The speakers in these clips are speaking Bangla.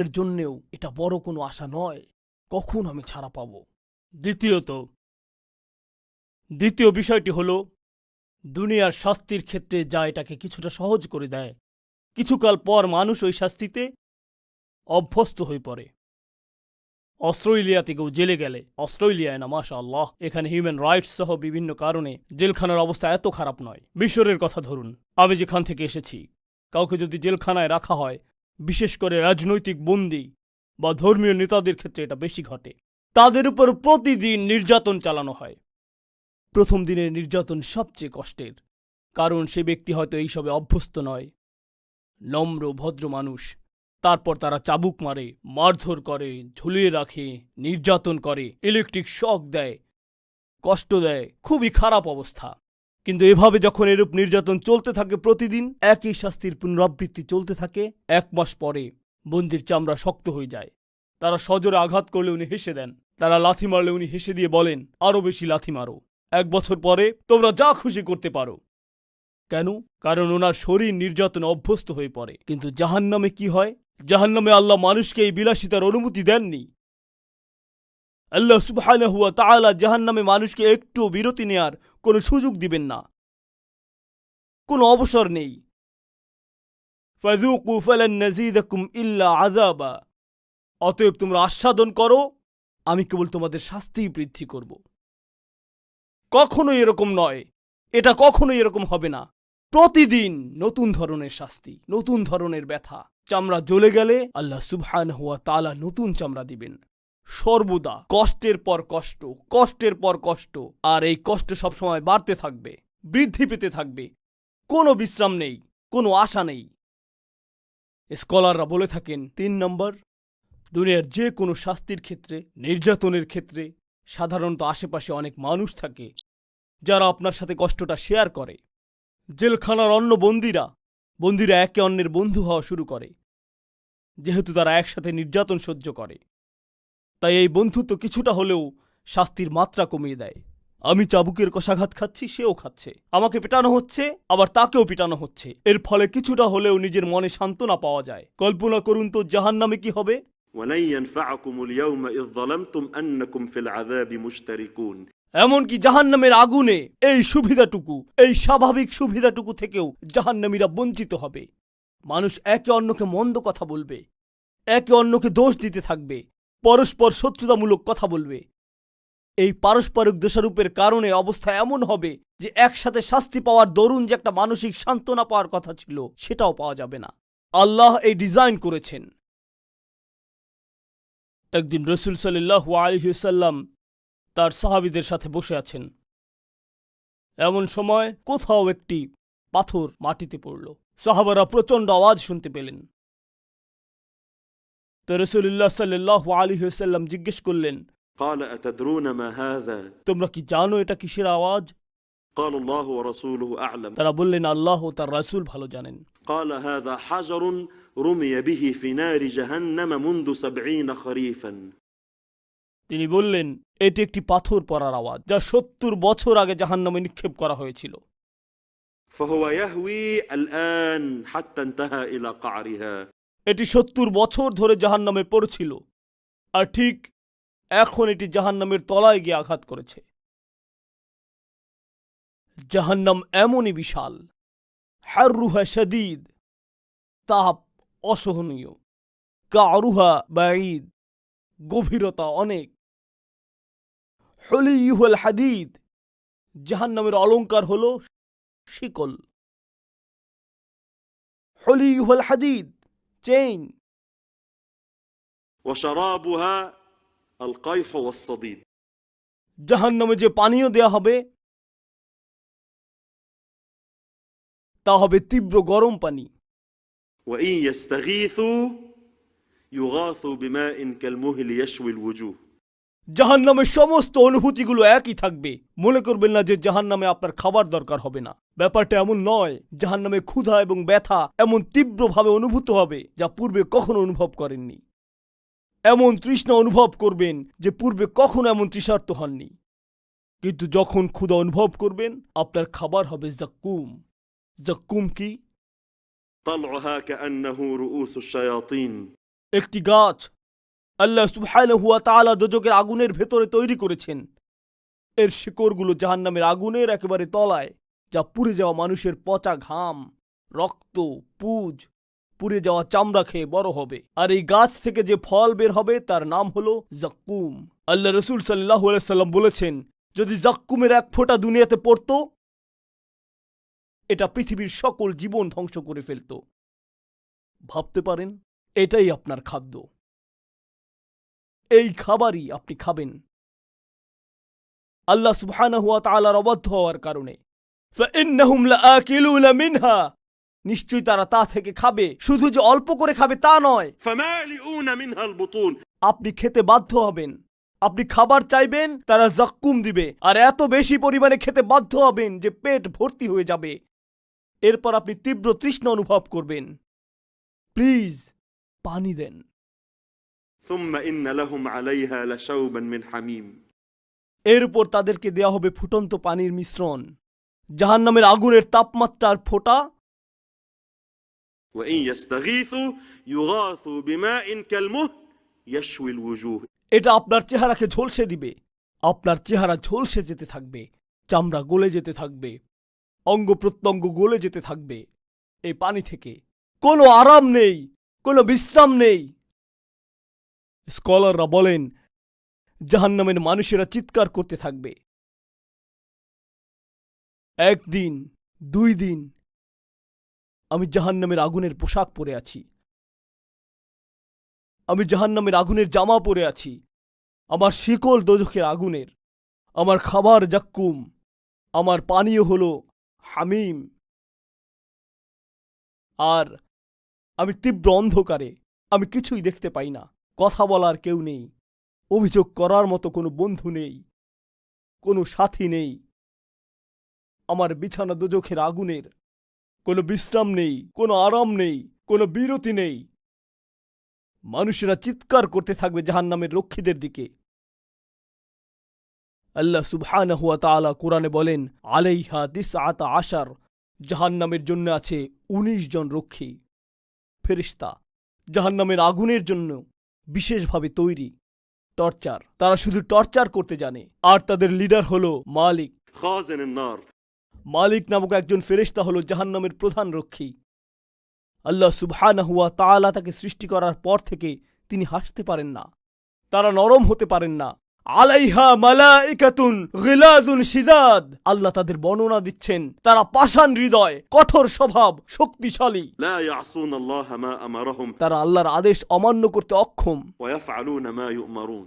এর জন্যেও এটা বড় কোনো আশা নয়, কখন আমি ছাড়া পাব। দ্বিতীয় বিষয়টি হল দুনিয়ার শাস্তির ক্ষেত্রে যা এটাকে কিছুটা সহজ করে দেয়, কিছুকাল পর মানুষ ওই শাস্তিতে অভ্যস্ত হয়ে পড়ে। অস্ট্রেলিয়া থেকেও জেলে গেলে, অস্ট্রেলিয়ায় না মাশাআল্লাহ, এখানে হিউম্যান রাইটস সহ বিভিন্ন কারণে জেলখানার অবস্থা এত খারাপ নয়। মিশরের কথা ধরুন, আমি যেখান থেকে এসেছি, কাউকে যদি জেলখানায় রাখা হয়, বিশেষ করে রাজনৈতিক বন্দী বা ধর্মীয় নেতাদের ক্ষেত্রে এটা বেশি ঘটে, তাদের উপর প্রতিদিন নির্যাতন চালানো হয়। প্রথম দিনের নির্যাতন সবচেয়ে কষ্টের, কারণ সে ব্যক্তি হয়তো এইসবে অভ্যস্ত নয়, নম্র ভদ্র মানুষ। তারপর তারা চাবুক মারে, মারধর করে, ঝুলিয়ে রাখে, নির্যাতন করে, ইলেকট্রিক শক দেয়, কষ্ট দেয়, খুবই খারাপ অবস্থা। কিন্তু এভাবে যখন এরূপ নির্যাতন চলতে থাকে, প্রতিদিন একই শাস্তির পুনরাবৃত্তি চলতে থাকে, 1 মাস পরে বন্দির চামড়া শক্ত হয়ে যায়। তারা সজোরে আঘাত করলে উনি হেসে দেন, তারা লাথি মারলে উনি হেসে দিয়ে বলেন, আরও বেশি লাথি মারো, 1 বছর পরে তোমরা যা খুশি করতে পারো। কেন? কারণ ওনার শরীর নির্যাতনে অভ্যস্ত হয়ে পড়ে। কিন্তু জাহান্নামে কি হয়? জাহান্নামে আল্লাহ মানুষকে এই বিলাসিতার অনুমতি দেননি। আল্লাহ সুবহানাহু ওয়া তাআলা জাহান্নামে মানুষকে একটু বিরতি নেয়ার কোনো সুযোগ দিবেন না, কোনো অবসর নেই। ফাযুকু ফালান নাযীদাকুম ইল্লা আযাবা। অতএব তোমরা আস্বাদন করো, আমি কেবল তোমাদের শাস্তি বৃদ্ধি করব। কখনোই এরকম নয়, এটা কখনোই এরকম হবে না। প্রতিদিন নতুন ধরনের শাস্তি, নতুন ধরনের ব্যথা। চামড়া জ্বলে গেলে আল্লাহ সুবহানাহু ওয়া তাআলা নতুন চামড়া দিবেন। সর্বদা কষ্টের পর কষ্ট, কষ্টের পর কষ্ট, আর এই কষ্ট সবসময় বাড়তে থাকবে, বৃদ্ধি পেতে থাকবে, কোনো বিশ্রাম নেই, কোনো আশা নেই। স্কলাররা বলে থাকেন, 3 নম্বর, দুনিয়ার যে কোনো শাস্তির ক্ষেত্রে, নির্যাতনের ক্ষেত্রে সাধারণত আশেপাশে অনেক মানুষ থাকে যারা আপনার সাথে কষ্টটা শেয়ার করে। জেলখানার অন্য বন্দীরা একে অন্যের বন্ধু হওয়া শুরু করে, যেহেতু তারা একসাথে নির্যাতন সহ্য করে। তাই এই বন্ধুত্ব কিছুটা হলেও শাস্তির মাত্রা কমিয়ে দেয়। আমি চাবুকের কষাঘাত খাচ্ছি, সেও খাচ্ছে, আমাকে পেটানো হচ্ছে, আবার তাকেও পিটানো হচ্ছে। এর ফলে কিছুটা হলেও নিজের মনে সান্ত্বনা পাওয়া যায়। কল্পনা করুন তো জাহান্নামে কি হবে। ولن ينفعكم اليوم إذ ظلمتم أنكم في العذاب مشتركون। এমনকি জাহান্নামের আগুনে এই সুবিধাটুকু, এই স্বাভাবিক সুবিধাটুকু থেকেও জাহান্নামীরা বঞ্চিত হবে। মানুষ একে অন্যকে মন্দ কথা বলবে, একে অন্যকে দোষ দিতে থাকবে, পরস্পর শত্রুতামূলক কথা বলবে। এই পারস্পরিক দোষারোপের কারণে অবস্থা এমন হবে যে একসাথে শাস্তি পাওয়ার দরুন যে একটা মানসিক সান্ত্বনা পাওয়ার কথা ছিল, সেটাও পাওয়া যাবে না। আল্লাহ এই ডিজাইন করেছেন। একদিন রাসূল সাল্লাল্লাহু আলাইহি ওয়াসাল্লাম তার সাহাবীদের সাথে বসে আছেন। এমন সময় কোথাও একটি পাথর মাটিতে পড়ল। সাহাবারা প্রচণ্ড আওয়াজ শুনতে পেলেন। তো রাসূলুল্লাহ সাল্লাল্লাহু আলাইহি ওয়াসাল্লাম জিজ্ঞেস করলেন, قال أتدرون ما هذا؟ তোমরা কি জানো এটা কিসের আওয়াজ? قال الله ورسوله أعلم। তারা বললেন, আল্লাহ ও তার রাসূল ভালো জানেন। قال هذا حجر رمي به في نار جهنم منذ 70 خريفا। তিনি বললেন, এটি একটি পাথর পড়ার আওয়াজ, যা 70 বছর আগে জাহান্নামে নিক্ষেপ করা হয়েছিল। فهو يهوي الآن حتى انتهى إلى قعرها। এটি 70 বছর ধরে জাহান্নামে পড়ছিল, আর ঠিক এখন এটি জাহান্নামের তলায় গিয়ে আঘাত করেছে। জাহান্নাম এমনই বিশাল, হাররুহা শাদীদ, তাপ অসহনীয়, কারুহা বাঈদ, গভীরতা অনেক। হুলিয়ুল হাদিদ, জাহান্নামের অলংকার হলো শিকল। হুলিয়ুল হাদিদ, চেইন। وشرابها القيح والصديد। জাহান্নামে যে পানীয় দেয়া হবে তা হবে তীব্র গরম পানি। وإن يستغيثوا يغاثوا بماء كالمهل يشوي الوجوه। জাহান্নামের সমস্ত অনুভূতিগুলো একই থাকবে। মনে করবেন না যে জাহান্নামে আপনার খাবার দরকার হবে না। ব্যাপারটা এমন নয়। জাহান্নামে ক্ষুধা এবং ব্যথা এমন তীব্রভাবে অনুভূত হবে যা পূর্বে কখনো অনুভব করেননি। এমন তৃষ্ণা অনুভব করবেন যে পূর্বে কখনো এমন তৃষার্ত হননি। কিন্তু যখন ক্ষুধা অনুভব করবেন, আপনার খাবার হবে জাক্কুম। জাক্কুম কি? طلعها كأنه رؤوس الشياطين। একটি গাছ আল্লাহ সুবহানাহু ওয়া তাআলা দোজখের আগুনের ভেতরে তৈরি করেছেন। এর শিকড়গুলো জাহান্নামের আগুনের একেবারে তলায়, যা পুড়ে যাওয়া মানুষের পচা ঘাম, রক্ত, পুজ, পুড়ে যাওয়া চামড়া খেয়ে বড় হবে। আর এই গাছ থেকে যে ফল বের হবে তার নাম হলো জাক্কুম। আল্লাহ রসুল সাল্লাল্লাহু আলাইহি সাল্লাম বলেছেন, যদি জাক্কুমের এক ফোঁটা দুনিয়াতে পড়তো, এটা পৃথিবীর সকল জীবন ধ্বংস করে ফেলত। ভাবতে পারেন, এটাই আপনার খাদ্য, এই খাবারই আপনি খাবেন আল্লাহ সুবহানাহু ওয়া তাআলার অবাধ্য হওয়ার কারণে। ফাইন্নাহুম লাআকিলুনা মিনহা, নিশ্চয়ই তারা তা থেকে খাবে। শুধু যে অল্প করে খাবে তা নয়, فمالئون منها البطون আপনি খেতে বাধ্য হবেন। আপনি খাবার চাইবেন, তারা জাক্কুম দিবে, আর এত বেশি পরিমাণে খেতে বাধ্য হবেন যে পেট ভর্তি হয়ে যাবে। এরপর আপনি তীব্র তৃষ্ণা অনুভব করবেন। প্লিজ পানি দেন। ثم إن لهم عليها لشوبا من حميم এর উপর তাদেরকে দেয়া হবে ফুটন্ত পানির মিশ্রণ, জাহান্নামের আগুনের তাপমাত্রার ফোঁটা। وإن يستغيثوا يغاثوا بماء كالمهل يشوي الوجوه এটা আপনার চেহারাকে ঝলসে দিবে। আপনার চেহারা ঝলসে যেতে থাকবে, চামড়া গলে যেতে থাকবে, অঙ্গ প্রত্যঙ্গ গলে যেতে থাকবে। এই পানি থেকে কোনো আরাম নেই, কোনো বিশ্রাম নেই। স্কলাররা বলেন, জাহান্নামের মানুষেরা চিৎকার করতে থাকবে। একদিন, 2 দিন আমি জাহান্নামের আগুনের পোশাক পরে আছি, আমি জাহান্নামের আগুনের জামা পরে আছি, আমার শিকল দোজখের আগুনের, আমার খাবার জাক্কুম, আমার পানীয় হলো হামিম। আর আমি তীব্র অন্ধকারে, আমি কিছুই দেখতে পাই না, কথা বলার কেউ নেই, অভিযোগ করার মতো কোনো বন্ধু নেই, কোনো সাথী নেই। আমার বিছানা দোজখের আগুনের, কোনো বিশ্রাম নেই, কোনো আরাম নেই, কোনো বিরতি নেই। মানুষেরা চিৎকার করতে থাকবে জাহান্নামের রক্ষীদের দিকে। আল্লাহ সুবহানাহু ওয়া তাআলা কোরআনে বলেন, আলাইহা 19, জাহান্নামের জন্য আছে 19 জন রক্ষী ফেরেশতা, জাহান্নামের আগুনের জন্য বিশেষভাবে তৈরি টর্চার। তারা শুধু টর্চার করতে জানে। আর তাদের লিডার হলো মালিক। خازن النار মালিক নামক একজন ফেরেশতা হলো জাহান্নামের প্রধান রক্ষী। আল্লাহ সুবহানাহু ওয়া তাআলা তাকে সৃষ্টি করার পর থেকে তিনি হাসতে পারেন না, তারা নরম হতে পারেন না। আলাইহা মালাইকাতুন গিলাযুন শিদাদ, আল্লাহ তাদের বর্ণনা দিচ্ছেন, তারা পাষাণ হৃদয়, কঠোর স্বভাব, শক্তিশালী। لا يعصون الله ما أمرهم তারা আল্লাহর আদেশ অমান্য করতে অক্ষম। ويفعلون ما يؤمرون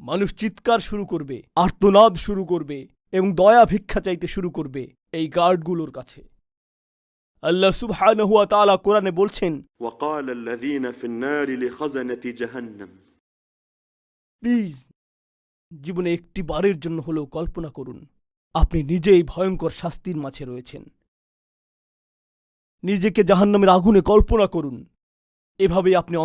মানুষ চিৎকার শুরু করবে, আর্তনাদ শুরু করবে এবং দয়া ভিক্ষা চাইতে শুরু করবে এই গার্ডগুলোর কাছে। আল্লাহ সুবহানাহু ওয়া তাআলা কোরআনে বলছেন, وقال الذين في النار لخزنة جهنم প্লিজ জীবনে একটি বারের জন্য হলেও কল্পনা করুন, আপনি নিজেই ভয়ঙ্কর শাস্তির মাঝে রয়েছেন। নিজেকে জাহান্নামের আগুনে কল্পনা করুন। এভাবেই আপনি